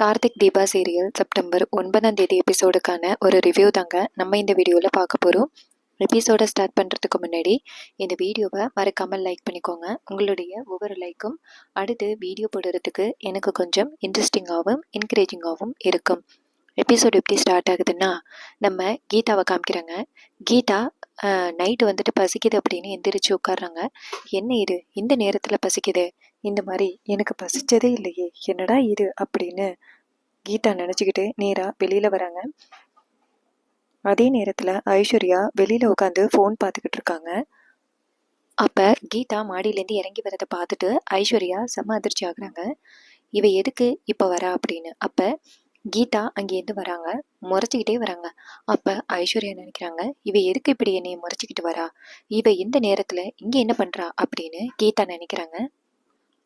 Karthik Deepa serial September 9 எபிசோடுக்கான ஒரு review தாங்க நம்ம இந்த வீடியோவில் பார்க்க போகிறோம். எபிசோடை ஸ்டார்ட் பண்ணுறதுக்கு முன்னாடி இந்த வீடியோவை மறக்காமல் லைக் பண்ணிக்கோங்க. உங்களுடைய ஒவ்வொரு லைக்கும் அடுத்து வீடியோ போடுறதுக்கு எனக்கு கொஞ்சம் இன்ட்ரெஸ்டிங்காகவும் என்கரேஜிங்காகவும் இருக்கும். எபிசோடு எப்படி ஸ்டார்ட் ஆகுதுன்னா, நம்ம கீதாவை காமிக்கிறாங்க. கீதா நைட்டு வந்துட்டு பசிக்குது அப்படின்னு எந்திரிச்சு உட்காடுறாங்க. என்ன இது இந்த நேரத்தில் பசிக்குது, இந்த மாதிரி எனக்கு பசிச்சதே இல்லையே, என்னடா இது அப்படின்னு கீதா நினச்சிக்கிட்டு நேராக வெளியில் வராங்க. அதே நேரத்தில் ஐஸ்வர்யா வெளியில் உட்காந்து ஃபோன் பார்த்துக்கிட்டு இருக்காங்க. அப்போ கீதா மாடியிலேருந்து இறங்கி வரதை பார்த்துட்டு ஐஸ்வர்யா செம்ம அதிர்ச்சி ஆகுறாங்க. இவ எதுக்கு இப்போ வரா அப்படின்னு. அப்போ கீதா அங்கேருந்து வராங்க, முறைச்சிக்கிட்டே வராங்க. அப்போ ஐஸ்வர்யா நினைக்கிறாங்க, இவ எதுக்கு இப்படி என்னை முறைச்சிக்கிட்டு வரா, இவ இந்த நேரத்தில் இங்கே என்ன பண்ணுறா அப்படின்னு கீதா நினைக்கிறாங்க.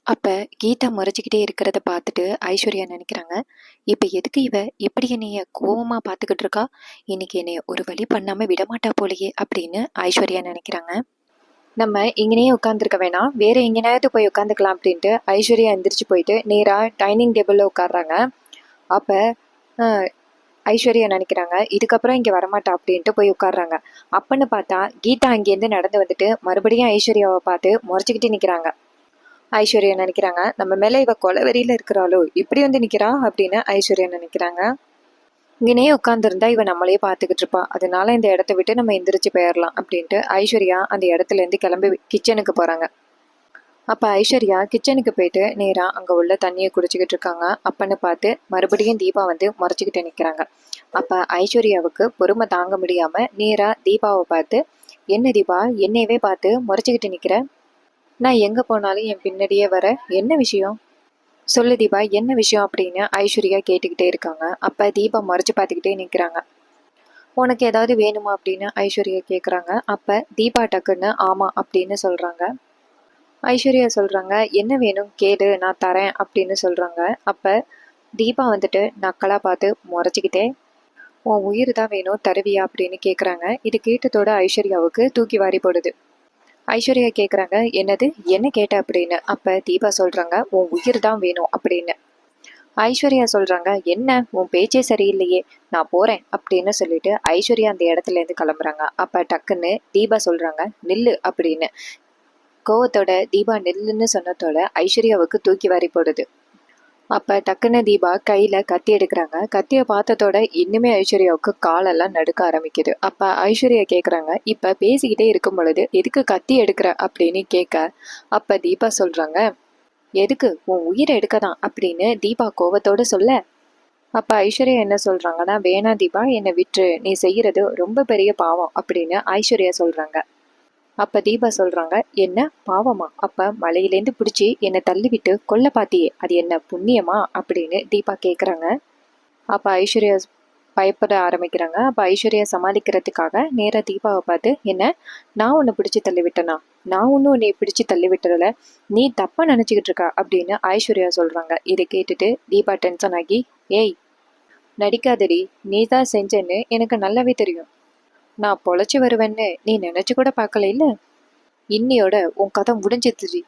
அப்போ கீதா முறைச்சிக்கிட்டே இருக்கிறத பார்த்துட்டு ஐஸ்வர்யா நினைக்கிறாங்க, இப்போ எதுக்கு இவ இப்படி என்னைய கோவமாக பார்த்துக்கிட்டு இருக்கா, இன்னைக்கு என்னைய ஒரு வழி பண்ணாமல் விடமாட்டா போலையே அப்படின்னு ஐஸ்வர்யா நினைக்கிறாங்க. நம்ம இங்கேயே உட்காந்துருக்க வேணாம், வேற எங்கேனாவது போய் உட்காந்துக்கலாம் அப்படின்ட்டு ஐஸ்வர்யா எந்திரிச்சு போயிட்டு நேராக டைனிங் டேபிளில் உட்காடுறாங்க. அப்போ ஐஸ்வர்யா நினைக்கிறாங்க, இதுக்கப்புறம் இங்கே வரமாட்டா அப்படின்ட்டு போய் உட்காடுறாங்க. அப்பன்னு பார்த்தா கீதா அங்கேருந்து நடந்து வந்துட்டு மறுபடியும் ஐஸ்வர்யாவை பார்த்து முறைச்சிக்கிட்டு நிற்கிறாங்க. ஐஸ்வர்யா நினைக்கிறாங்க, நம்ம மேலே இவ கொலவெறியில் இருக்கிறாளோ, இப்படி வந்து நிற்கிறா அப்படின்னு ஐஸ்வர்யா நினைக்கிறாங்க. இங்கனே உட்காந்துருந்தா இவன் நம்மளே பார்த்துக்கிட்டு இருப்பா, அதனால இந்த இடத்த விட்டு நம்ம எந்திரிச்சு போயிடலாம் அப்படின்ட்டு ஐஸ்வர்யா அந்த இடத்துலேருந்து கிளம்பி கிச்சனுக்கு போகிறாங்க. அப்போ ஐஸ்வர்யா கிச்சனுக்கு போயிட்டு நேராக அங்கே உள்ள தண்ணியை குடிச்சிக்கிட்டு இருக்காங்க. அப்பன்னு பார்த்து மறுபடியும் தீபா வந்து முறைச்சிக்கிட்டு நிற்கிறாங்க. அப்போ ஐஸ்வர்யாவுக்கு பொறுமை தாங்க முடியாமல் நேராக தீபாவை பார்த்து, என்ன தீபா என்னையவே பார்த்து முறைச்சிக்கிட்டு நிற்கிற, நான் எங்கே போனாலும் என் பின்னாடியே வர, என்ன விஷயம் சொல்லு தீபா, என்ன விஷயம் அப்படின்னு ஐஸ்வர்யா கேட்டுக்கிட்டே இருக்காங்க. அப்போ தீபா முறைச்சி பார்த்துக்கிட்டே நிற்கிறாங்க. உனக்கு ஏதாவது வேணுமா அப்படின்னு ஐஸ்வர்யா கேட்குறாங்க. அப்போ தீபா டக்குன்னு ஆமாம் அப்படின்னு சொல்கிறாங்க. ஐஸ்வர்யா சொல்கிறாங்க, என்ன வேணும் கேளு நான் தரேன் அப்படின்னு சொல்கிறாங்க. அப்போ தீபா வந்துட்டு நக்கலாக பார்த்து முறைச்சிக்கிட்டே, உன் உயிர் தான் வேணும் தருவியா அப்படின்னு கேட்குறாங்க. இது கேட்டதோட ஐஸ்வர்யாவுக்கு தூக்கி வாரி போடுது. ஐஸ்வர்யா கேட்குறாங்க, என்னது என்ன கேட்ட அப்படின்னு. அப்போ தீபா சொல்கிறாங்க, உன் உயிர் தான் வேணும் அப்படின்னு. ஐஸ்வர்யா சொல்கிறாங்க, என்ன உன் பேச்சே சரியில்லையே, நான் போகிறேன் அப்படின்னு சொல்லிட்டு ஐஸ்வர்யா அந்த இடத்துலேருந்து கிளம்புறாங்க. அப்போ டக்குன்னு தீபா சொல்கிறாங்க, நில்லு அப்படின்னு. கோவத்தோட தீபா நெல்லுன்னு சொன்னதோட ஐஸ்வர்யாவுக்கு தூக்கி வாரி போடுது. அப்போ டக்குன்னு தீபா கையில் கத்தி எடுக்கிறாங்க. கத்தியை பார்த்ததோட இன்னுமே ஐஸ்வர்யாவுக்கு காலெல்லாம் நடுக்க ஆரம்பிக்குது. அப்போ ஐஸ்வர்யா கேட்குறாங்க, இப்போ பேசிக்கிட்டே இருக்கும் பொழுது எதுக்கு கத்தி எடுக்கிற அப்படின்னு கேட்க, அப்போ தீபா சொல்கிறாங்க, எதுக்கு உன் உயிரை எடுக்க தான் அப்படின்னு தீபா கோவத்தோடு சொல்ல. அப்போ ஐஸ்வர்யா என்ன சொல்கிறாங்கன்னா, வேணா தீபா என்னை விட்டுரு, நீ செய்கிறது ரொம்ப பெரிய பாவம் அப்படின்னு ஐஸ்வர்யா சொல்கிறாங்க. அப்போ தீபா சொல்கிறாங்க, என்ன பாவமா, அப்போ மலையிலேருந்து பிடிச்சி என்னை தள்ளிவிட்டு கொல்ல பார்த்தியே, அது என்ன புண்ணியமா அப்படின்னு தீபா கேட்குறாங்க. அப்போ ஐஸ்வர்யா பயப்பட ஆரம்பிக்கிறாங்க. அப்போ ஐஸ்வர்யா சமாளிக்கிறதுக்காக நேராக தீபாவை பார்த்து, என்ன நான் உன்னை பிடிச்சி தள்ளி விட்டேனா, நான் ஒன்றும் உன்னை பிடிச்சி தள்ளி விட்டுறல, நீ தப்பாக நினச்சிக்கிட்டு இருக்கா அப்படின்னு ஐஸ்வர்யா சொல்கிறாங்க. இதை கேட்டுட்டு தீபா டென்ஷன் ஆகி, ஏய் நடிக்காதடி, நீ தான் செஞ்சேன்னு எனக்கு நல்லாவே தெரியும், நான் பொழைச்சி வருவேன்னு நீ நினச்சி கூட பார்க்கல இல்லை, இன்னையோட உன் கதை முடிஞ்சிடுச்சு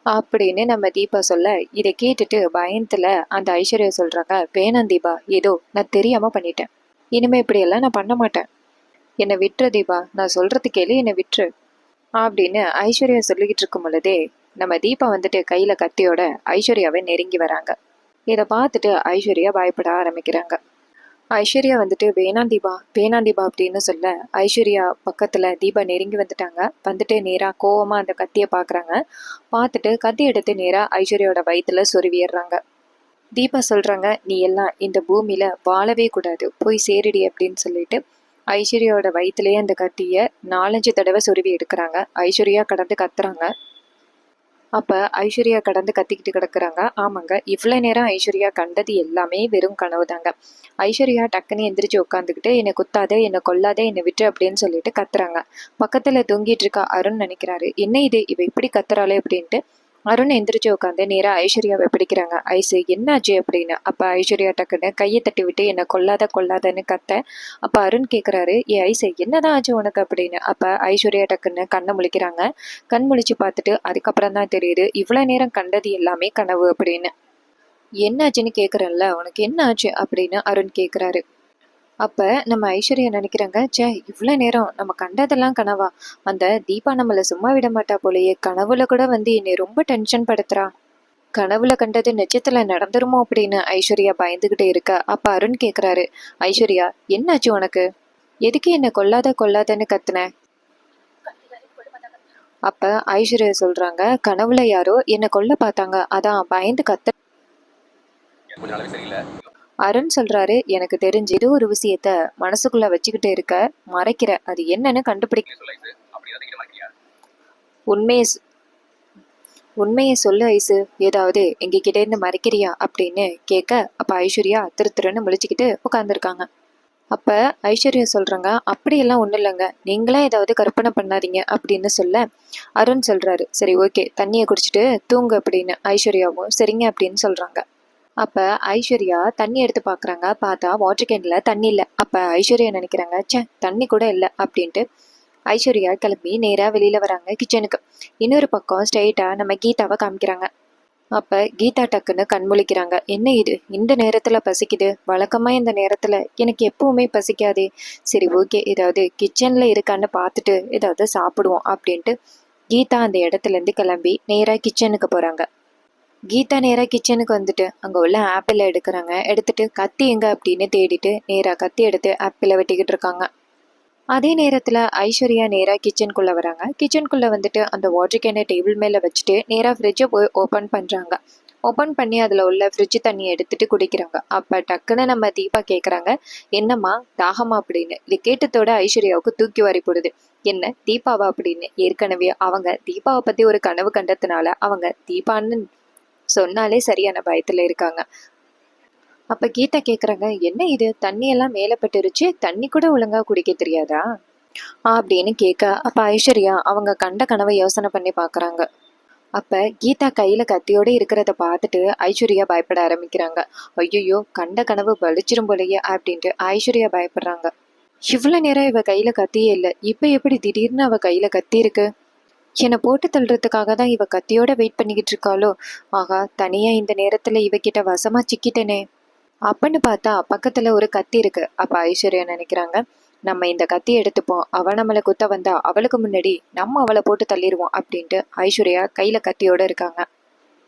அப்படின்னு நம்ம தீபா சொல்ல. இதை கேட்டுட்டு பயத்துல அந்த ஐஸ்வர்யா சொல்கிறாங்க, வேணாம் தீபா, ஏதோ நான் தெரியாமல் பண்ணிட்டேன், இனிமேல் இப்படியெல்லாம் நான் பண்ண மாட்டேன், என்னை விட்டுரு தீபா, நான் சொல்கிறது கேளு, என்னை விட்டுரு அப்படின்னு ஐஸ்வர்யா சொல்லிக்கிட்டு இருக்கும் பொழுதே நம்ம தீபா வந்துட்டு கையில் கத்தியோட ஐஸ்வர்யாவை நெருங்கி வராங்க. இதை பார்த்துட்டு ஐஸ்வர்யா பயப்பட ஆரம்பிக்கிறாங்க. ஐஸ்வர்யா வந்துட்டு வேணாம் தீபா வேணாம் தீபா அப்படின்னு சொல்ல, ஐஸ்வர்யா பக்கத்தில் தீபா நெருங்கி வந்துட்டாங்க. வந்துட்டு நேராக கோவமாக அந்த கத்தியை பார்க்குறாங்க. பார்த்துட்டு கத்தி எடுத்து நேராக ஐஸ்வர்யாவோட வயிற்றுல சொருவிடுறாங்க. தீபா சொல்கிறாங்க, நீ எல்லாம் இந்த பூமியில் வாழவே கூடாது, போய் சேருடி அப்படின்னு சொல்லிட்டு ஐஸ்வர்யாவோட வயிற்றுலேயே அந்த கத்தியை 4-5 தடவை சொருவி எடுக்கிறாங்க. ஐஸ்வர்யா கடந்து கத்துறாங்க. அப்போ ஐஸ்வர்யா கடந்து கத்திக்கிட்டு கிடக்குறாங்க. ஆமாங்க, இவ்வளோ நேரம் ஐஸ்வர்யா கண்டது எல்லாமே வெறும் கனவு தாங்க. ஐஸ்வர்யா டக்குன்னு எந்திரிச்சு உட்காந்துக்கிட்டு, என்னை குத்தாதே, என்னை கொல்லாதே, என்னை விட்டு அப்படின்னு சொல்லிட்டு கத்துறாங்க. பக்கத்தில் தூங்கிட்டு இருக்கா அருண் நினைக்கிறாரு, என்ன இது இவ இப்படி கத்துறாளே அப்படின்ட்டு அருண் எந்திரிச்சு உட்காந்து நேராக ஐஸ்வர்யாவை பிடிக்கிறாங்க. ஐசு என்னாச்சு அப்படின்னு. அப்போ ஐஸ்வர்யா டக்குன்னு கையை தட்டி விட்டு என்னை கொல்லாத கொல்லாதன்னு கத்த. அப்போ அருண் கேட்குறாரு, ஏ ஐசு என்னதான் ஆச்சு உனக்கு அப்படின்னு. அப்போ ஐஸ்வர்யா டக்குன்னு கண்ணை முழிக்கிறாங்க. கண் முழிச்சு பார்த்துட்டு அதுக்கப்புறம் தான் தெரியுது இவ்வளோ நேரம் கண்டது எல்லாமே கனவு அப்படின்னு. என்னாச்சுன்னு கேட்குறேன்ல, உனக்கு என்ன ஆச்சு அப்படின்னு அருண் கேட்குறாரு. அப்ப நம்ம ஐஸ்வர்யா நினைக்கிறாங்க, ச்சே இவ்வளோ நேரம் நம்ம கண்டதெல்லாம் கனவா? அந்த தீபா நம்மள சும்மா விட மாட்டா போலயே, கனவுல கூட வந்து என்னை ரொம்ப டென்ஷன் படுத்துறா. கனவுல கண்டது நிஜத்துல நடந்துருமோ அப்படின்னு ஐஸ்வர்யா பயந்துகிட்டே இருக்க. அப்ப அருண் கேக்குறாரு, ஐஸ்வர்யா என்னாச்சு உனக்கு? எதுக்கு என்ன கொல்லாத கொல்லாதன்னு கத்துன? அப்ப ஐஸ்வர்யா சொல்றாங்க, கனவுல யாரோ என்ன கொல்ல பார்த்தாங்க, அதான் பயந்து கத்த. அருண் சொல்றாரு, எனக்கு தெரிஞ்சு இது ஒரு விஷயத்த மனசுக்குள்ள வச்சுக்கிட்டு இருக்க, மறைக்கிற, அது என்னன்னு கண்டுபிடிக்க. உண்மையை உண்மையை சொல்லு ஐசு, ஏதாவது எங்ககிட்ட இருந்து மறைக்கிறியா அப்படின்னு கேட்க. அப்ப ஐஸ்வர்யா திரு திருன்னு முழிச்சுக்கிட்டு உட்காந்துருக்காங்க. அப்ப ஐஸ்வர்யா சொல்றாங்க, அப்படியெல்லாம் ஒண்ணும் இல்லைங்க, நீங்களே ஏதாவது கற்பனை பண்ணாதீங்க அப்படின்னு சொல்ல. அருண் சொல்றாரு, சரி ஓகே தண்ணியை குடிச்சிட்டு தூங்கு அப்படின்னு. ஐஸ்வர்யாவும் சரிங்க அப்படின்னு சொல்றாங்க. அப்ப ஐஸ்வர்யா தண்ணி எடுத்து பாக்குறாங்க, பார்த்தா வாட்டர் கேன்ல தண்ணி இல்லை. அப்ப ஐஸ்வர்யா நினைக்கிறாங்க, ச்சே தண்ணி கூட இல்லை அப்படின்ட்டு ஐஸ்வர்யா கிளம்பி நேரா வெளியில வராங்க கிச்சனுக்கு. இன்னொரு பக்கம் ஸ்ட்ரெயிட்டா நம்ம கீதாவை காமிக்கிறாங்க. அப்ப கீதா டக்குன்னு கண்முழிக்கிறாங்க, என்ன இது இந்த நேரத்துல பசிக்குது, வழக்கமா இந்த நேரத்துல எனக்கு எப்பவுமே பசிக்காதே. சரி ஓகே, ஏதாவது கிச்சன்ல இருக்கான்னு பார்த்துட்டு ஏதாவது சாப்பிடுவோம் அப்படின்ட்டு கீதா அந்த இடத்துல இருந்து கிளம்பி நேரா கிச்சனுக்கு போறாங்க. கீதா நேரா கிச்சனுக்கு வந்துட்டு அங்க உள்ள ஆப்பிள எடுக்கிறாங்க. எடுத்துட்டு கத்தி எங்க அப்படின்னு தேடிட்டு நேரா கத்தி எடுத்து ஆப்பிள வெட்டிக்கிட்டு இருக்காங்க. அதே நேரத்துல ஐஸ்வர்யா நேரா கிச்சனுக்குள்ள வராங்க. கிச்சனுக்குள்ள வந்துட்டு அந்த வாட்டர் கேனை டேபிள் மேல வச்சுட்டு நேரா ஃப்ரிட்ஜை போய் ஓபன் பண்றாங்க. ஓபன் பண்ணி அதுல உள்ள ஃப்ரிட்ஜ் தண்ணியை எடுத்துட்டு குடிக்கிறாங்க. அப்ப டக்குன்னு நம்ம தீபா கேக்குறாங்க, என்னம்மா தாகமா அப்படின்னு. இது கேட்டதோட ஐஸ்வர்யாவுக்கு தூக்கி வாரி போடுது. என்ன தீபாவா அப்படின்னு. ஏற்கனவே அவங்க தீபாவை பத்தி ஒரு கனவு கண்டதுனால அவங்க தீபான்னு சொன்னாலே சரியான பயத்துல இருக்காங்க. அப்ப கீதா கேக்குறாங்க, என்ன இது தண்ணி எல்லாம் மேல பட்டுருச்சு, தண்ணி கூட ஒழுங்கா குடிக்க தெரியாதா அப்படின்னு கேட்க. அப்ப ஐஸ்வர்யா அவங்க கண்ட கனவை யோசனை பண்ணி பாக்குறாங்க. அப்ப கீதா கையில கத்தியோட இருக்கிறத பார்த்துட்டு ஐஸ்வர்யா பயப்பட ஆரம்பிக்கிறாங்க. ஐயோ கண்ட கனவு பலிச்சிரும் போலயே அப்படின்ட்டு ஐஸ்வர்யா பயப்படுறாங்க. இவ்வளவு நேரம் இவ கையில கத்தியே இல்லை, இப்ப எப்படி திடீர்னு அவ கையில கத்தி இருக்கு? என்னை போட்டு தள்ளுறதுக்காக தான் இவ கத்தியோட வெயிட் பண்ணிக்கிட்டு இருக்காளோ? ஆகா, தனியா இந்த நேரத்துல இவகிட்ட வசமா சிக்கிட்டேனே அப்படின்னு பார்த்தா பக்கத்துல ஒரு கத்தி இருக்கு. அப்ப ஐஸ்வர்யா நினைக்கிறாங்க, நம்ம இந்த கத்தி எடுத்துப்போம், அவ நம்மளை குத்த வந்தா அவளுக்கு முன்னாடி நம்ம அவளை போட்டு தள்ளிடுவோம் அப்படின்ட்டு ஐஸ்வர்யா கையில கத்தியோட இருக்காங்க.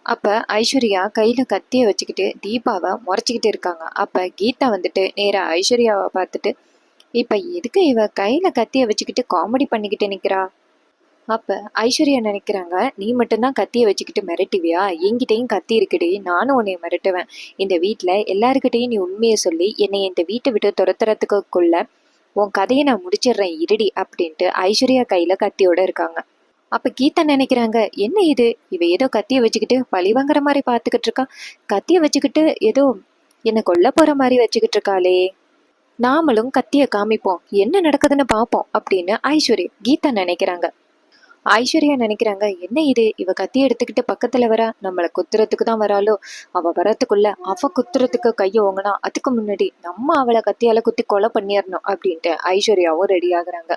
அப்ப ஐஸ்வர்யா கையில கத்திய வச்சுக்கிட்டு தீபாவை முறைச்சிக்கிட்டு இருக்காங்க. அப்ப கீதா வந்துட்டு நேரா ஐஸ்வர்யாவை பார்த்துட்டு, இப்ப எதுக்கு இவ கையில கத்திய வச்சுக்கிட்டு காமெடி பண்ணிக்கிட்டு நிக்கிறா? அப்ப ஐஸ்வர்யா நினைக்கிறாங்க, நீ மட்டும்தான் கத்திய வச்சுக்கிட்டு மிரட்டுவியா? என்கிட்டயும் கத்தி இருக்குடி, நானும் உன்னை மிரட்டுவேன். இந்த வீட்டுல எல்லாருக்கிட்டையும் நீ உண்மையை சொல்லி என்னை இந்த வீட்டை விட்டு துரத்துறதுக்குள்ள உன் கதையை நான் முடிச்சிடுறேன் இருடி அப்படின்ட்டு ஐஸ்வர்யா கையில கத்தியோட இருக்காங்க. அப்ப கீதா நினைக்கிறாங்க, என்ன இது, இவ ஏதோ கத்திய வச்சுக்கிட்டு பழி வாங்குற மாதிரி பாத்துக்கிட்டு இருக்கா, கத்திய வச்சுக்கிட்டு ஏதோ என்ன கொல்ல போற மாதிரி வச்சுக்கிட்டு இருக்காளே, நாமளும் கத்திய காமிப்போம், என்ன நடக்குதுன்னு பாப்போம் அப்படின்னு கீதா நினைக்கிறாங்க. ஐஸ்வர்யா நினைக்கிறாங்க, என்ன இது, இவ கத்தி எடுத்துக்கிட்டு பக்கத்துல வரா, நம்மளை குத்துறதுக்கு தான் வராளோ? அவ வரத்துக்குள்ள அவ குத்துறதுக்கு கைய ஓங்கினா அதுக்கு முன்னாடி நம்ம அவளை கத்தியால குத்தி கொலை பண்ணிடணும் அப்படின்ட்டு ஐஸ்வர்யாவும் ரெடி ஆகுறாங்க.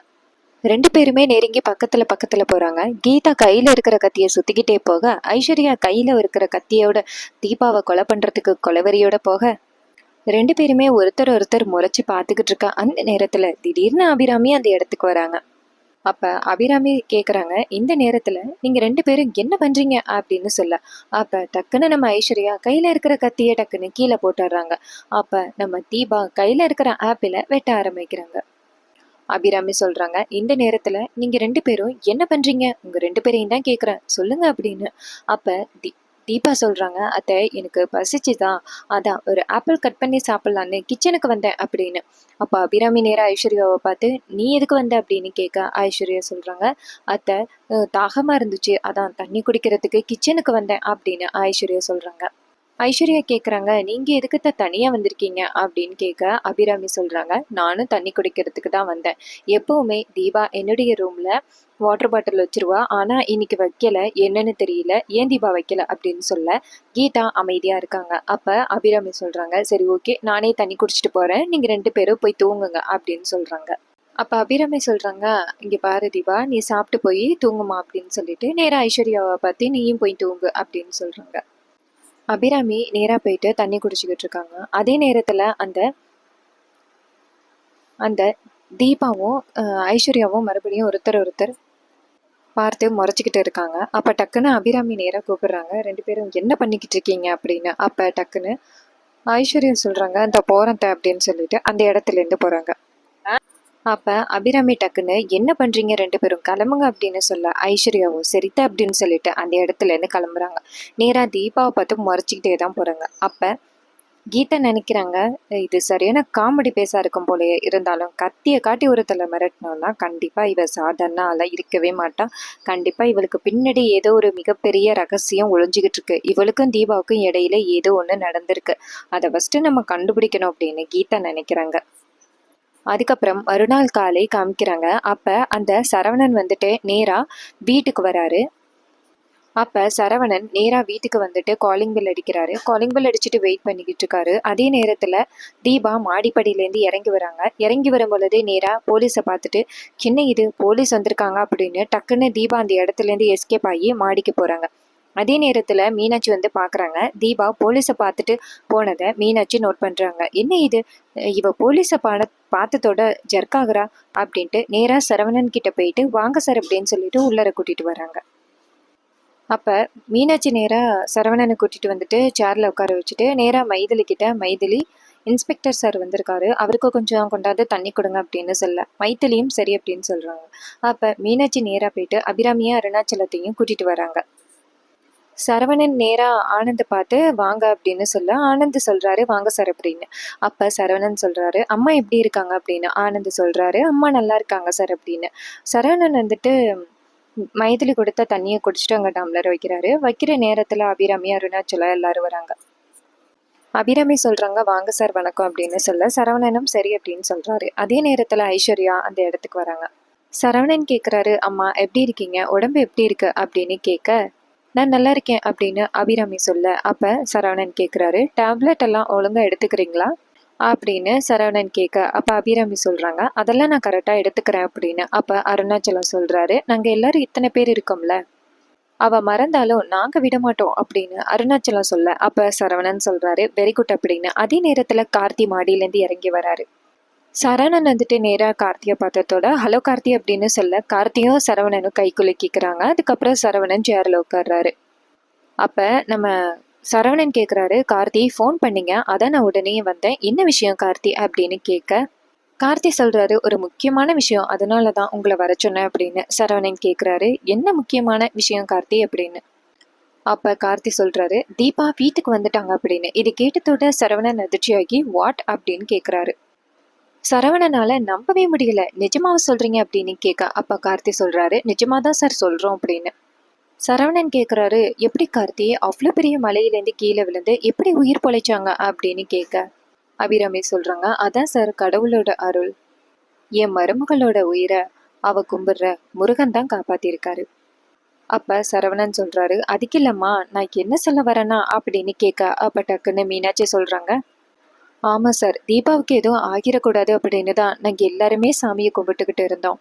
ரெண்டு பேருமே நெருங்கி பக்கத்துல பக்கத்துல போறாங்க. கீதா கையில இருக்கிற கத்திய சுத்திக்கிட்டே போக ஐஸ்வர்யா கையில இருக்கிற கத்தியோட தீபாவை கொலை பண்றதுக்கு கொலவெறியோட போக ரெண்டு பேருமே ஒருத்தர் ஒருத்தர் முறைச்சு பாத்துக்கிட்டு இருக்க. அந்த நேரத்துல திடீர்னு அபிராமி அந்த இடத்துக்கு வராங்க. அப்ப அபிராமி கேக்குறாங்க, இந்த நேரத்துல நீங்க ரெண்டு பேரும் என்ன பண்றீங்க அப்படின்னு சொல்ல. அப்ப டக்குன்னு நம்ம ஐஸ்வர்யா கையில இருக்கிற கத்திய டக்குன்னு கீழே போட்டுடுறாங்க. அப்ப நம்ம தீபா கையில இருக்கிற ஆப்பிள வெட்ட ஆரம்பிக்கிறாங்க. அபிராமி சொல்றாங்க, இந்த நேரத்துல நீங்க ரெண்டு பேரும் என்ன பண்றீங்க, உங்க ரெண்டு பேரையும் தான் கேக்குறேன் சொல்லுங்க அப்படின்னு. அப்ப தீபா சொல்றாங்க, அத்தை எனக்கு பசிச்சுதான், அதான் ஒரு ஆப்பிள் கட் பண்ணி சாப்பிடலான்னு கிச்சனுக்கு வந்தேன் அப்படின்னு. அப்ப அபிராமி நேரா ஐஸ்வர்யாவை பார்த்து, நீ எதுக்கு வந்த அப்படின்னு கேட்க ஐஸ்வர்யா சொல்றாங்க, அத்தை தாகமா இருந்துச்சு, அதான் தண்ணி குடிக்கிறதுக்கு கிச்சனுக்கு வந்தேன் அப்படின்னு ஐஸ்வர்யா சொல்றாங்க. ஐஸ்வர்யா கேக்குறாங்க, நீங்க எதுக்கு தனியா வந்திருக்கீங்க அப்படின்னு கேட்க அபிராமி சொல்றாங்க, நானும் தண்ணி குடிக்கிறதுக்கு தான் வந்தேன். எப்பவுமே தீபா என்னுடைய ரூம்ல வாட்டர் பாட்டில் வச்சிருவா, ஆனா இன்னைக்கு வைக்கல, என்னன்னு தெரியல, ஏன் தீபா வைக்கல அப்படின்னு சொல்ல கீதா அமைதியா இருக்காங்க. அப்ப அபிராமி சொல்றாங்க, சரி ஓகே நானே தண்ணி குடிச்சிட்டு போறேன், நீங்க ரெண்டு பேரும் போய் தூங்குங்க அப்படின்னு சொல்றாங்க. அப்ப அபிராமி சொல்றாங்க, இங்க பாரு தீபா, நீ சாப்பிட்டு போய் தூங்குமா அப்படின்னு சொல்லிட்டு நேரா ஐஸ்வர்யாவை பார்த்து நீயும் போய் தூங்கு அப்படின்னு சொல்றாங்க. அபிராமி நேராக போயிட்டு தண்ணி குடிச்சிக்கிட்டு இருக்காங்க. அதே நேரத்தில் அந்த தீபாவும் ஐஸ்வர்யாவும் மறுபடியும் ஒருத்தர் பார்த்து முறைச்சிக்கிட்டு இருக்காங்க. அப்போ டக்குன்னு அபிராமி நேராக கூப்பிடுறாங்க. 2 பேரும் என்ன பண்ணிக்கிட்டு இருக்கீங்க அப்படின்னு. அப்போ டக்குன்னு ஐஸ்வர்யா சொல்கிறாங்க, இந்த போகிறேன் அப்படின்னு சொல்லிட்டு அந்த இடத்துலேருந்து போகிறாங்க. அப்போ அபிராமி டக்குன்னு என்ன பண்ணுறீங்க 2 பேரும் கிளம்புங்க அப்படின்னு சொல்ல ஐஸ்வர்யாவும் சரித்த அப்படின்னு சொல்லிட்டு அந்த இடத்துலேருந்து கிளம்புறாங்க. நேராக தீபாவை பார்த்து முறைச்சிக்கிட்டே தான் போகிறாங்க. அப்போ கீதா நினைக்கிறாங்க, இது சரியான காமெடி பேசா இருக்கும் போலயே, இருந்தாலும் கத்தியை காட்டி ஒருத்தலை மிரட்டினோம்னா கண்டிப்பாக இவ சாதாரண ஆளா இருக்கவே மாட்டா. கண்டிப்பாக இவளுக்கு பின்னாடி ஏதோ ஒரு மிகப்பெரிய ரகசியம் ஒளிஞ்சிக்கிட்டு இருக்கு. இவளுக்கும் தீபாவுக்கும் இடையில ஏதோ ஒன்று நடந்திருக்கு. அதை ஃபஸ்ட்டு நம்ம கண்டுபிடிக்கணும் அப்படின்னு கீதா நினைக்கிறாங்க. அதுக்கப்புறம் மறுநாள் காலை காமிக்கிறாங்க. அப்போ அந்த சரவணன் வந்துட்டு நேராக வீட்டுக்கு வராரு. அப்போ சரவணன் நேராக வீட்டுக்கு வந்துட்டு காலிங் பெல் அடிக்கிறாரு. காலிங் பெல் அடிச்சுட்டு வெயிட் பண்ணிக்கிட்டு இருக்காரு. அதே நேரத்தில் தீபா மாடிப்படியிலேருந்து இறங்கி வராங்க. இறங்கி வரும் பொழுதே நேராக போலீஸை பார்த்துட்டு என்ன இது போலீஸ் வந்திருக்காங்க அப்படின்னு டக்குன்னு தீபா அந்த இடத்துலேருந்து எஸ்கேப் ஆகி மாடிக்கு போகிறாங்க. அதே நேரத்தில் மீனாட்சி வந்து பார்க்குறாங்க. தீபா போலீஸை பார்த்துட்டு போனதை மீனாட்சி நோட் பண்ணுறாங்க. என்ன இது இவ போலீஸை பார்த்ததோட ஜர்க்காகிறா அப்படின்ட்டு நேராக சரவணன் கிட்ட போயிட்டு வாங்க சார் அப்படின்னு சொல்லிட்டு உள்ளர கூட்டிகிட்டு வராங்க. அப்போ மீனாட்சி நேராக சரவணனை கூட்டிகிட்டு வந்துட்டு சேரில் உட்கார வச்சுட்டு நேராக மைதிலி கிட்ட மைதிலி இன்ஸ்பெக்டர் சார் வந்திருக்காரு, அவருக்கு கொஞ்சம் கொண்டாந்து தண்ணி கொடுங்க அப்படின்னு சொல்ல மைதிலியும் சரி அப்படின்னு சொல்கிறாங்க. அப்போ மீனாட்சி நேராக போயிட்டு அபிராமியும் அருணாச்சலத்தையும் கூட்டிகிட்டு வராங்க. சரவணன் நேராக ஆனந்தை பார்த்து வாங்க அப்படின்னு சொல்ல ஆனந்த் சொல்கிறாரு வாங்க சார் அப்படின்னு. அப்போ சரவணன் சொல்கிறாரு அம்மா எப்படி இருக்காங்க அப்படின்னு. ஆனந்த் சொல்கிறாரு அம்மா நல்லா இருக்காங்க சார் அப்படின்னு. சரவணன் வந்துட்டு மைதிலி கொடுத்த தண்ணியை குடிச்சிட்டு அங்கே டம்ளர் வைக்கிறாரு. வைக்கிற நேரத்தில் அபிராமி அருணாச்சலம் எல்லாரும் வராங்க. அபிராமி சொல்கிறாங்க வாங்க சார் வணக்கம் அப்படின்னு சொல்ல சரவணனும் சரி அப்படின்னு சொல்கிறாரு. அதே நேரத்தில் ஐஸ்வர்யா அந்த இடத்துக்கு வராங்க. சரவணன் கேட்குறாரு அம்மா எப்படி இருக்கீங்க, உடம்பு எப்படி இருக்கு அப்படின்னு கேட்க நான் நல்லா இருக்கேன் அப்படின்னு அபிராமி சொல்ல அப்போ சரவணன் கேட்குறாரு டேப்லெட் எல்லாம் ஒழுங்காக எடுத்துக்கிறீங்களா அப்படின்னு சரவணன் கேட்க அப்போ அபிராமி சொல்கிறாங்க அதெல்லாம் நான் கரெக்டாக எடுத்துக்கிறேன் அப்படின்னு. அப்போ அருணாச்சலம் சொல்கிறாரு நாங்கள் எல்லாரும் இத்தனை பேர் இருக்கோம்ல, அவள் மறந்தாலும் நாங்கள் விட மாட்டோம் அப்படின்னு அருணாச்சலம் சொல்ல அப்போ சரவணன் சொல்கிறாரு வெரி குட் அப்படின்னு. அதே நேரத்தில் கார்த்தி மாடியிலேருந்து இறங்கி வராரு. சரவணன் வந்துட்டு நேராக கார்த்தியை பார்த்ததோட ஹலோ கார்த்தி அப்படின்னு சொல்ல கார்த்தியும் சரவணனும் கை குலுக்கிக்கிறாங்க. அதுக்கப்புறம் சரவணன் சேரில் உட்கார்றாரு. அப்போ நம்ம சரவணன் கேட்குறாரு கார்த்தி ஃபோன் பண்ணிங்க, அதான் நான் உடனே வந்தேன், என்ன விஷயம் கார்த்தி அப்படின்னு கேட்க கார்த்தி சொல்கிறாரு ஒரு முக்கியமான விஷயம், அதனால தான் உங்களை வர சொன்னேன் அப்படின்னு. சரவணன் கேட்குறாரு என்ன முக்கியமான விஷயம் கார்த்தி அப்படின்னு. அப்போ கார்த்தி சொல்கிறாரு தீபா வீட்டுக்கு வந்துட்டாங்க அப்படின்னு. இது கேட்டதோட சரவணன் அதிர்ச்சியாகி வாட் அப்படின்னு கேட்குறாரு. சரவணனால் நம்பவே முடியல, நிஜமாவை சொல்கிறீங்க அப்படின்னு கேட்க அப்போ கார்த்தி சொல்கிறாரு நிஜமாக தான் சார் சொல்கிறோம் அப்படின்னு. சரவணன் கேட்குறாரு எப்படி கார்த்தி அவ்வளோ பெரிய மலையிலேருந்து கீழே விழுந்து எப்படி உயிர் பொழைச்சாங்க அப்படின்னு கேட்க அபிராமி சொல்கிறாங்க அதான் சார் கடவுளோட அருள், என் மருமகளோட உயிரை அவ கும்பிடுற முருகன் தான் காப்பாற்றிருக்காரு. அப்போ சரவணன் சொல்கிறாரு அதுக்கு இல்லைம்மா நான் என்ன சொல்ல வரேன்னா அப்படின்னு கேட்க அப்போ டக்குன்னு மீனாட்சி சொல்கிறாங்க ஆமாம் சார் தீபாவுக்கு எதுவும் ஆகிடக்கூடாது அப்படின்னு தான் நாங்கள் எல்லாருமே சாமியை கும்பிட்டுக்கிட்டு இருந்தோம்.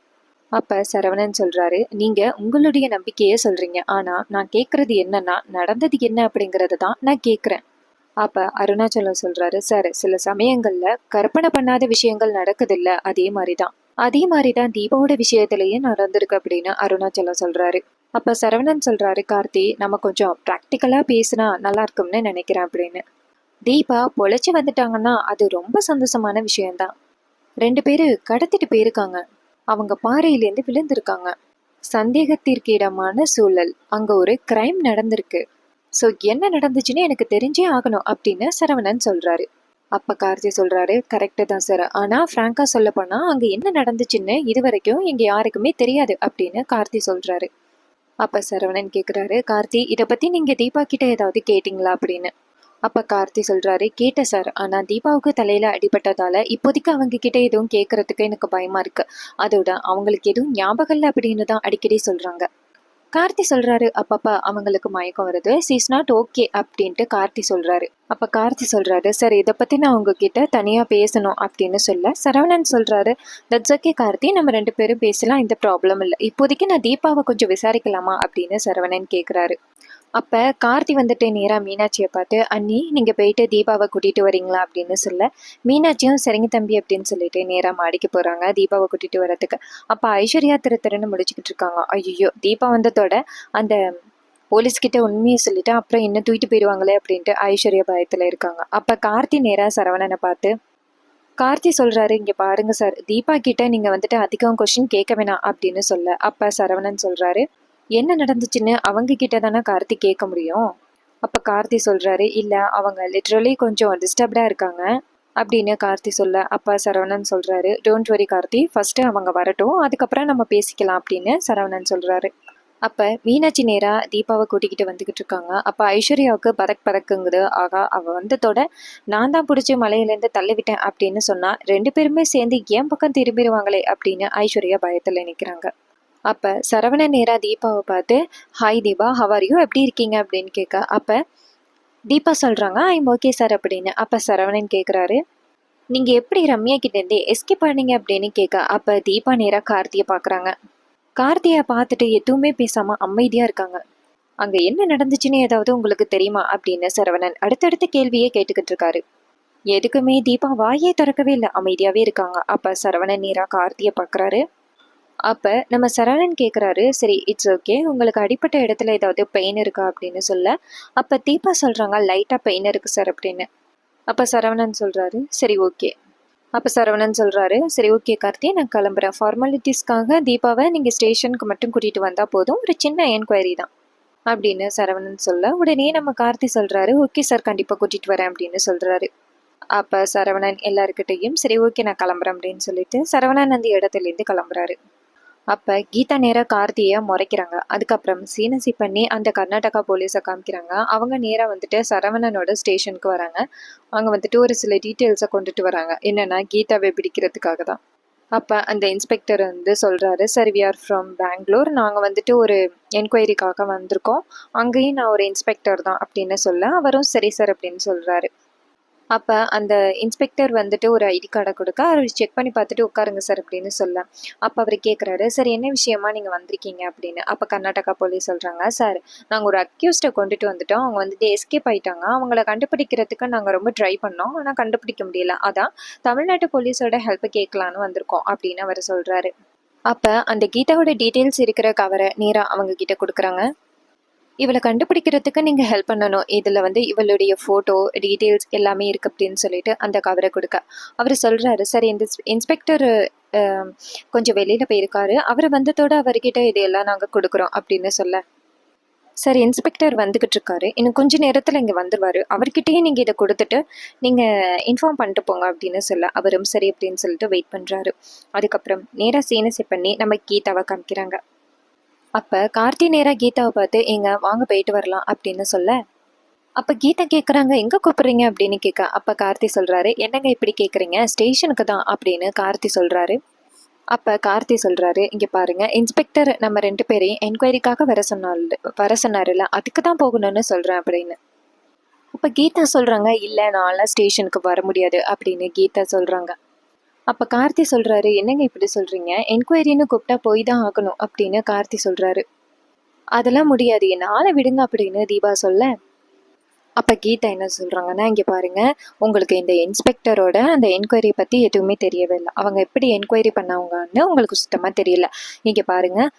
அப்போ சரவணன் சொல்கிறாரு நீங்கள் உங்களுடைய நம்பிக்கையே சொல்கிறீங்க, ஆனால் நான் கேட்குறது என்னன்னா நடந்தது என்ன அப்படிங்கிறது தான் நான் கேட்குறேன். அப்போ அருணாச்சலம் சொல்கிறாரு சார் சில சமயங்களில் கற்பனை பண்ணாத விஷயங்கள் நடக்குதில்ல, அதே மாதிரி தான் தீபாவோட விஷயத்துலேயும் நடந்திருக்கு அப்படின்னு அருணாச்சலம் சொல்கிறாரு. அப்போ சரவணன் சொல்கிறாரு கார்த்தி நம்ம கொஞ்சம் ப்ராக்டிக்கலாக பேசினா நல்லா இருக்கும்னு நினைக்கிறேன் அப்படின்னு. தீபா பொழைச்சி வந்துட்டாங்கன்னா அது ரொம்ப சந்தோஷமான விஷயம்தான். 2 பேர் கடத்திட்டு போயிருக்காங்க, அவங்க பாறையிலேருந்து விழுந்திருக்காங்க, சந்தேகத்திற்கு இடமான சூழல், அங்கே ஒரு கிரைம் நடந்திருக்கு, ஸோ என்ன நடந்துச்சுன்னு எனக்கு தெரிஞ்சே ஆகணும் அப்படின்னு சரவணன் சொல்கிறாரு. அப்போ கார்த்தி சொல்கிறாரு கரெக்டு தான் சார், ஆனால் ஃப்ராங்காக சொல்லப்போனால் அங்கே என்ன நடந்துச்சுன்னு இது வரைக்கும் எங்கள் யாருக்குமே தெரியாது அப்படின்னு கார்த்தி சொல்கிறாரு. அப்போ சரவணன் கேட்குறாரு கார்த்தி இதை பற்றி நீங்கள் தீபா கிட்ட ஏதாவது கேட்டிங்களா அப்படின்னு. அப்போ கார்த்தி சொல்கிறாரு கேட்டேன் சார், ஆனால் தீபாவுக்கு தலையில் அடிபட்டதால் இப்போதைக்கு அவங்க கிட்ட எதுவும் கேட்குறதுக்கு எனக்கு பயமாக இருக்குது, அதோட அவங்களுக்கு எதுவும் ஞாபகம் இல்லை அப்படின்னு தான் அடிக்கடி சொல்கிறாங்க. கார்த்தி சொல்கிறாரு அப்பப்போ அவங்களுக்கு மயக்கம் வருது, சீஸ் நாட் ஓகே அப்படின்ட்டு கார்த்தி சொல்கிறாரு. அப்போ கார்த்தி சொல்கிறாரு சார் இதை பற்றி நான் உங்ககிட்ட தனியாக பேசணும் அப்படின்னு சொல்ல சரவணன் சொல்கிறாரு தட்ஸ் ஓகே கார்த்தி நம்ம 2 பேரும் பேசலாம், இந்த ப்ராப்ளம் இல்லை, இப்போதைக்கு நான் தீபாவை கொஞ்சம் விசாரிக்கலாமா அப்படின்னு சரவணன் கேட்குறாரு. அப்போ கார்த்தி வந்துட்டு நேராக மீனாட்சியை பார்த்து, அண்ணி நீங்கள் போயிட்டு தீபாவை கூட்டிகிட்டு வரீங்களா அப்படின்னு சொல்ல, மீனாட்சியும் சரிங்க தம்பி அப்படின்னு சொல்லிட்டு நேராக மாடிக்கு போகிறாங்க தீபாவை கூட்டிகிட்டு வரதுக்கு. அப்போ ஐஸ்வர்யா திருன்னு முடிச்சுக்கிட்டு இருக்காங்க. ஐயோ, தீபா வந்ததோட அந்த போலீஸ்கிட்ட உண்மையை சொல்லிட்டு அப்புறம் என்ன தூக்கிட்டு போயிடுவாங்களே அப்படின்ட்டு ஐஸ்வர்யா பயத்தில் இருக்காங்க. அப்போ கார்த்தி நேராக சரவணனை பார்த்து, கார்த்தி சொல்கிறாரு, இங்கே பாருங்க சார், தீபா கிட்ட நீங்கள் வந்துட்டு அதிகம் கொஷின் கேட்க வேணாம் அப்படின்னு சொல்ல, அப்போ சரவணன் சொல்கிறாரு, என்ன நடந்துச்சுன்னு அவங்க கிட்ட தானே கார்த்தி கேட்க முடியும். அப்போ கார்த்தி சொல்கிறாரு, இல்லை அவங்க லிட்ரலி கொஞ்சம் டிஸ்டர்ப்டாக இருக்காங்க அப்படின்னு கார்த்தி சொல்ல, அப்பா சரவணன் சொல்கிறாரு, டோன்ட் வரி கார்த்தி, ஃபஸ்ட்டு அவங்க வரட்டும், அதுக்கப்புறம் நம்ம பேசிக்கலாம் அப்படின்னு சரவணன் சொல்கிறாரு. அப்போ மீனாட்சி நேராக தீபாவை கூட்டிக்கிட்டு வந்துக்கிட்டு இருக்காங்க. அப்போ ஐஸ்வர்யாவுக்கு பதக்குங்குது. ஆகா, அவள் வந்ததோட நான் தான் பிடிச்சி மலையிலேருந்து தள்ளிவிட்டேன் அப்படின்னு சொன்னால் 2 பேருமே சேர்ந்து என் பக்கம் திரும்பிடுவாங்களே அப்படின்னு ஐஸ்வர்யா பயத்தில் நிற்கிறாங்க. அப்போ சரவணன் நேராக தீபாவை பார்த்து, ஹாய் தீபா, ஹவ் யூ, எப்படி இருக்கீங்க அப்படின்னு கேட்க, அப்போ தீபா சொல்கிறாங்க, ஐம் ஓகே சார் அப்படின்னு. அப்போ சரவணன் கேட்குறாரு, நீங்கள் எப்படி ரம்யா கிட்டேருந்தே எஸ்கேப் பண்ணீங்க அப்படின்னு கேட்க, அப்போ தீபா நேராக கார்த்தியை பார்க்குறாங்க. கார்த்தியை பார்த்துட்டு எதுவுமே பேசாமல் அமைதியாக இருக்காங்க. அங்கே என்ன நடந்துச்சுன்னு ஏதாவது உங்களுக்கு தெரியுமா அப்படின்னு சரவணன் அடுத்தடுத்த கேள்வியே கேட்டுக்கிட்டு இருக்காரு. எதுக்குமே தீபா வாயே திறக்கவே இல்லை, அமைதியாகவே இருக்காங்க. அப்போ சரவணன் நேராக கார்த்தியை பார்க்குறாரு. அப்போ நம்ம சரவணன் கேட்குறாரு, சரி இட்ஸ் ஓகே, உங்களுக்கு அடிப்பட்ட இடத்துல ஏதாவது பெயின் இருக்கா அப்படின்னு சொல்ல, அப்போ தீபா சொல்கிறாங்க, லைட்டாக பெயின் இருக்குது சார் அப்படின்னு. அப்போ சரவணன் சொல்கிறாரு, சரி ஓகே. அப்போ சரவணன் சொல்கிறாரு, சரி ஓகே கார்த்தி, நான் கிளம்புறேன், ஃபார்மாலிட்டிஸ்க்காக தீபாவை நீங்கள் ஸ்டேஷனுக்கு மட்டும் கூட்டிகிட்டு வந்தால் போதும், ஒரு சின்ன என்கொயரி தான் அப்படின்னு சரவணன் சொல்ல, உடனே நம்ம கார்த்தி சொல்கிறாரு, ஓகே சார், கண்டிப்பாக கூட்டிகிட்டு வரேன் அப்படின்னு சொல்கிறாரு. அப்போ சரவணன் எல்லாருக்கிட்டையும் சரி ஓகே நான் கிளம்புறேன் அப்படின்னு சொல்லிட்டு சரவணன் அந்த இடத்துலேருந்து கிளம்புறாரு. அப்போ கீதா நேராக கார்த்தியை முறைக்கிறாங்க. அதுக்கப்புறம் சீனசி பண்ணி அந்த கர்நாடகா போலீஸை காமிக்கிறாங்க. அவங்க நேராக வந்துட்டு சரவணனோட ஸ்டேஷனுக்கு வராங்க. அங்கே வந்துட்டு ஒரு சில டீட்டெயில்ஸை கொண்டுட்டு வராங்க. என்னென்னா கீதாவை பிடிக்கிறதுக்காக தான். அப்போ அந்த இன்ஸ்பெக்டர் வந்து சொல்கிறாரு, sir we are from Bangalore, நாங்கள் வந்துட்டு ஒரு என்கொயரிக்காக வந்திருக்கோம், அங்கேயும் நான் ஒரு இன்ஸ்பெக்டர் தான் அப்படின்னு சொல்ல, அவரும் சரி சார் அப்படின்னு சொல்கிறாரு. அப்போ அந்த இன்ஸ்பெக்டர் வந்துட்டு ஒரு ஐடி கார்டை கொடுக்க, அவர் செக் பண்ணி பார்த்துட்டு உட்காருங்க சார் அப்படின்னு சொல்ல, அப்போ அவர் கேட்குறாரு, சார் என்ன விஷயமா நீங்கள் வந்திருக்கீங்க அப்படின்னு. அப்போ கர்நாடகா போலீஸ் சொல்கிறாங்க, சார் நாங்கள் ஒரு அக்யூஸ்டை கொண்டுட்டு வந்துட்டோம், அவங்க வந்துட்டு எஸ்கேப் ஆகிட்டாங்க, அவங்கள கண்டுபிடிக்கிறதுக்கு நாங்கள் ரொம்ப ட்ரை பண்ணோம், ஆனால் கண்டுபிடிக்க முடியல, அதான் தமிழ்நாட்டு போலீஸோட ஹெல்ப்பை கேட்கலான்னு வந்திருக்கோம் அப்படின்னு அவர் சொல்கிறாரு. அப்போ அந்த கீதாவோட டீட்டெயில்ஸ் இருக்கிற கவரை நேராக அவங்க கிட்ட கொடுக்குறாங்க. இவளை கண்டுபிடிக்கிறதுக்கு நீங்கள் ஹெல்ப் பண்ணணும், இதில் வந்து இவளுடைய ஃபோட்டோ டீட்டெயில்ஸ் எல்லாமே இருக்குது அப்படின்னு சொல்லிட்டு அந்த கவரை கொடுக்க அவர் சொல்கிறாரு, சரி இந்த இன்ஸ்பெக்டர் கொஞ்சம் வெளியில் போயிருக்காரு, அவர் வந்ததோடு அவர்கிட்ட இதையெல்லாம் நாங்கள் கொடுக்குறோம் அப்படின்னு சொல்ல, சார் இன்ஸ்பெக்டர் வந்துக்கிட்டு இருக்காரு, இன்னும் கொஞ்சம் நேரத்தில் இங்கே வந்துடுவார், அவர்கிட்டயே நீங்கள் இதை கொடுத்துட்டு நீங்கள் இன்ஃபார்ம் பண்ணிட்டு போங்க அப்படின்னு சொல்ல, அவரும் சரி அப்படின்னு சொல்லிட்டு வெயிட் பண்ணுறாரு. அதுக்கப்புறம் நேராக சீனசி பண்ணி நம்ம கீதாவை காமிக்கிறாங்க. அப்போ கார்த்தி நேராக கீதாவை பார்த்து, எங்க வாங்க போயிட்டு வரலாம் அப்படின்னு சொல்ல, அப்போ கீதா கேட்குறாங்க, எங்கே கூப்பிட்றீங்க அப்படின்னு கேட்க, அப்போ கார்த்தி சொல்கிறாரு, என்னங்க இப்படி கேட்குறீங்க, ஸ்டேஷனுக்கு தான் அப்படின்னு கார்த்தி சொல்கிறாரு. அப்போ கார்த்தி சொல்கிறாரு, இங்கே பாருங்கள், இன்ஸ்பெக்டர் நம்ம 2 பேரையும் என்கொயரிக்காக வர சொன்னார்ல, அதுக்கு தான் போகணும்னு சொல்கிறேன் அப்படின்னு. அப்போ கீதா சொல்கிறாங்க, இல்லை நான்லாம் ஸ்டேஷனுக்கு வர முடியாது அப்படின்னு கீதா சொல்கிறாங்க. அப்போ கார்த்தி சொல்கிறாரு, என்னங்க இப்படி சொல்கிறீங்க, என்கொயரின்னு கூப்பிட்டா போய் தான் ஆகணும் அப்படின்னு கார்த்தி சொல்கிறாரு. அதெல்லாம் முடியாது, என்ன ஆளை விடுங்க அப்படின்னு தீபா சொல்ல, அப்போ கீதா என்ன சொல்கிறாங்கன்னா, இங்கே பாருங்கள், உங்களுக்கு இந்த இன்ஸ்பெக்டரோட அந்த என்கொயரி பற்றி எதுவுமே தெரியவே இல்லை, அவங்க எப்படி என்கொயரி பண்ணவங்கன்னு உங்களுக்கு சுத்தமாக தெரியல. இங்கே பாருங்கள்,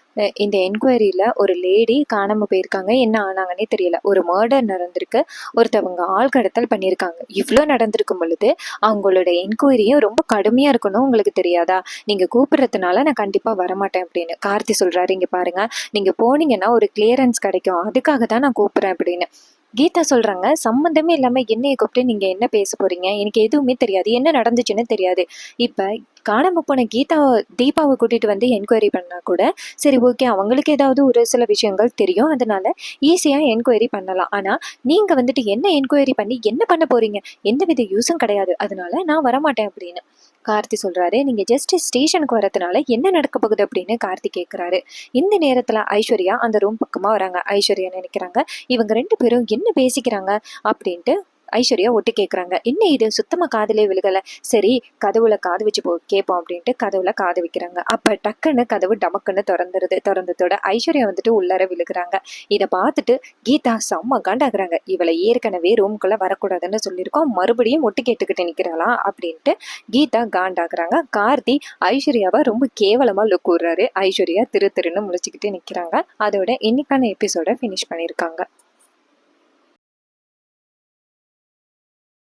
இந்த என்கொயரியில் ஒரு லேடி காணாமல் போயிருக்காங்க, என்ன ஆனாங்கன்னே தெரியல, ஒரு மர்டர் நடந்திருக்கு, ஒருத்தவங்க ஆள் கடத்தல் பண்ணியிருக்காங்க, இவ்வளோ நடந்திருக்கும் பொழுது அவங்களோட என்கொயரியும் ரொம்ப கடுமையாக இருக்கணும், உங்களுக்கு தெரியாதா, நீங்கள் கூப்பிட்றதுனால நான் கண்டிப்பாக வரமாட்டேன் அப்படின்னு கார்த்தி சொல்கிறாரு. இங்கே பாருங்கள், நீங்கள் போனீங்கன்னா ஒரு கிளியரன்ஸ் கிடைக்கும், அதுக்காக தான் நான் கூப்பிட்றேன் அப்படின்னு. கீதா சொல்கிறாங்க, சம்மந்தமே இல்லாமல் என்னையை கூப்பிட்டு நீங்கள் என்ன பேச போகிறீங்க, எனக்கு எதுவுமே தெரியாது, என்ன நடந்துச்சுன்னு தெரியாது. இப்போ காணாமல் போன தீபாவை கூட்டிகிட்டு வந்து என்கொயரி பண்ணால் கூட சரி ஓகே, அவங்களுக்கு ஏதாவது ஒரு சில விஷயங்கள் தெரியும், அதனால ஈஸியாக என்கொயரி பண்ணலாம். ஆனால் நீங்கள் வந்துட்டு என்ன என்கொயரி பண்ணி என்ன பண்ண போகிறீங்க, எந்த வித யூஸும் கிடையாது, அதனால நான் வரமாட்டேன் அப்படின்னு கார்த்தி சொல்கிறாரு. நீங்கள் ஜஸ்ட் ஸ்டேஷனுக்கு வரதுனால என்ன நடக்க போகுது அப்படின்னு கார்த்தி கேட்குறாரு. இந்த நேரத்தில் ஐஸ்வர்யா அந்த ரூம் பக்கமாக வராங்க. ஐஸ்வர்யா நினைக்கிறாங்க, இவங்க 2 பேரும் என்ன பேசிக்கிறாங்க அப்படின்ட்டு ஐஸ்வர்யா ஒட்டு கேட்குறாங்க. என்ன இது சுத்தமாக காதிலே விழுகலை. சரி கதவுல காது வச்சு கேட்போம் அப்படின்ட்டு கதவுல காது வைக்கிறாங்க. அப்போ டக்குன்னு கதவு டமக்குன்னு திறந்ததோட ஐஸ்வர்யா வந்துட்டு உள்ளார விழுகிறாங்க. இதை பார்த்துட்டு கீதா செம்ம காண்டாக்குறாங்க. இவளை ஏற்கனவே ரூம்குள்ளே வரக்கூடாதுன்னு சொல்லியிருக்கோம், மறுபடியும் ஒட்டு கேட்டுக்கிட்டு நிற்கிறாளாம் அப்படின்ட்டு கீதா காண்டாக்குறாங்க. கார்த்தி ஐஸ்வர்யாவை ரொம்ப கேவலமாக லுக் கூடுறாரு. ஐஸ்வர்யா திருன்னு முழிச்சுக்கிட்டு நிற்கிறாங்க. அதோட இன்னைக்கான எபிசோட ஃபினிஷ் பண்ணியிருக்காங்க.